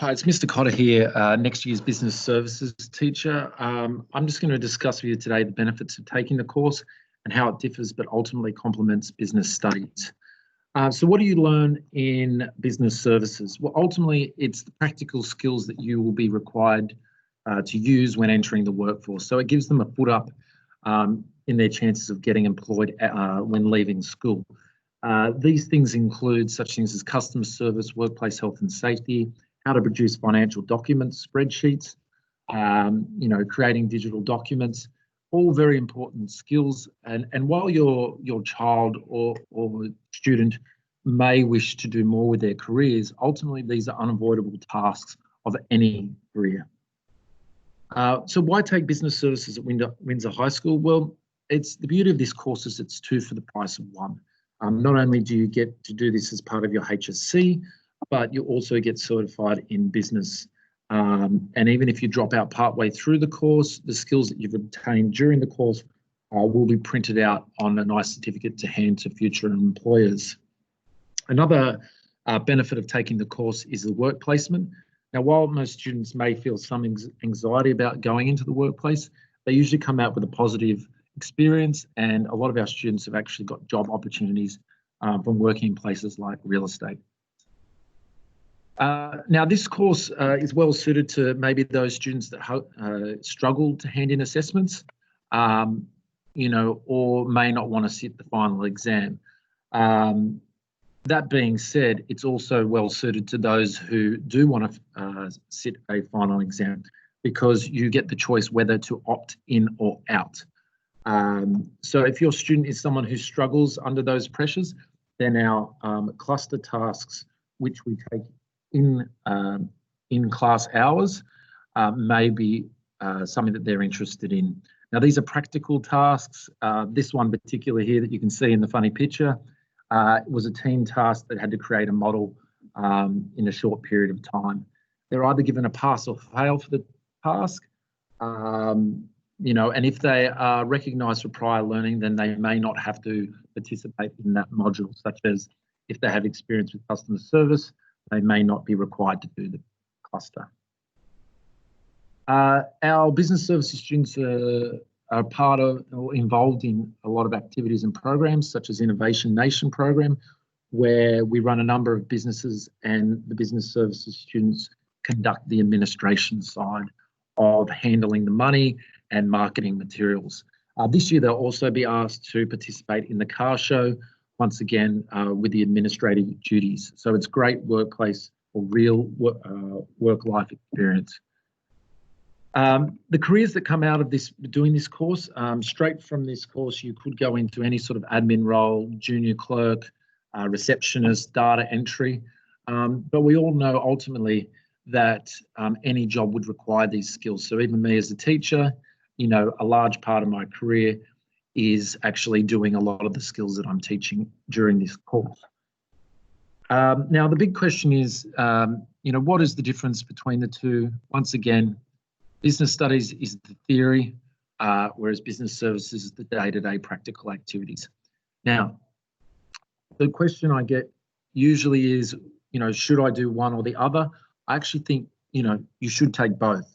Hi, it's Mr. Cotter here, next year's business services teacher. I'm just going to discuss with you today the benefits of taking the course and how it differs but ultimately complements business studies. So what do you learn in business services? Well, ultimately, it's the practical skills that you will be required to use when entering the workforce. So it gives them a foot up in their chances of getting employed when leaving school. These things include such things as customer service, workplace health and safety, how to produce financial documents, spreadsheets, creating digital documents, all very important skills. And while your child or student may wish to do more with their careers, ultimately these are unavoidable tasks of any career. So why take business services at Windsor High School? Well, it's the beauty of this course is it's two for the price of one. Not only do you get to do this as part of your HSC, but you also get certified in business. And even if you drop out partway through the course, the skills that you've obtained during the course will be printed out on a nice certificate to hand to future employers. Another benefit of taking the course is the work placement. Now, while most students may feel some anxiety about going into the workplace, they usually come out with a positive experience, and a lot of our students have actually got job opportunities from working in places like real estate. Now, this course is well suited to maybe those students that struggle to hand in assessments, or may not want to sit the final exam. That being said, it's also well suited to those who do want to sit a final exam, because you get the choice whether to opt in or out. So if your student is someone who struggles under those pressures, then our cluster tasks, which we take in class hours, may be something that they're interested in. Now, these are practical tasks. This one particular here that you can see in the funny picture was a team task that had to create a model in a short period of time. They're either given a pass or fail for the task, and if they are recognised for prior learning, then they may not have to participate in that module, such as if they have experience with customer service, they may not be required to do the cluster. Our business services students are part of or involved in a lot of activities and programs, such as Innovation Nation program, where we run a number of businesses and the business services students conduct the administration side of handling the money and marketing materials. This year, they'll also be asked to participate in the car show, once again, with the administrative duties. So it's great workplace or real work-life experience. The careers that come out of doing this course, straight from this course, you could go into any sort of admin role, junior clerk, receptionist, data entry. But we all know ultimately that any job would require these skills. So even me as a teacher, a large part of my career is actually doing a lot of the skills that I'm teaching during this course. Now, the big question is, what is the difference between the two? Once again, business studies is the theory, whereas business services is the day-to-day practical activities. Now, the question I get usually is, should I do one or the other? I actually think, you should take both.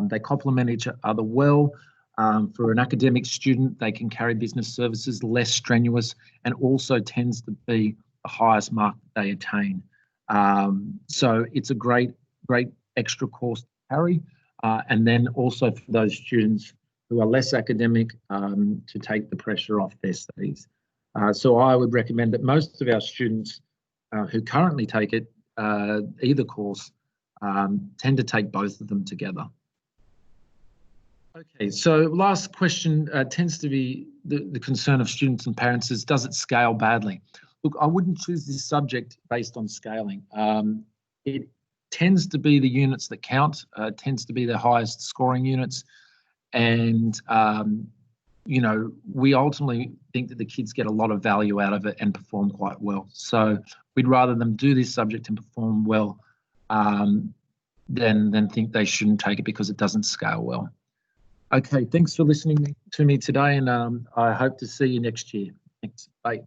They complement each other well. For an academic student, they can carry business services, less strenuous, and also tends to be the highest mark that they attain. So it's a great extra course to carry. And then also for those students who are less academic, to take the pressure off their studies. So I would recommend that most of our students who currently take it, either course, tend to take both of them together. Okay, so last question tends to be the concern of students and parents is, does it scale badly? Look, I wouldn't choose this subject based on scaling. It tends to be the units that count, tends to be the highest scoring units. And, we ultimately think that the kids get a lot of value out of it and perform quite well. So we'd rather them do this subject and perform well than think they shouldn't take it because it doesn't scale well. Okay, thanks for listening to me today, and I hope to see you next year. Thanks. Bye.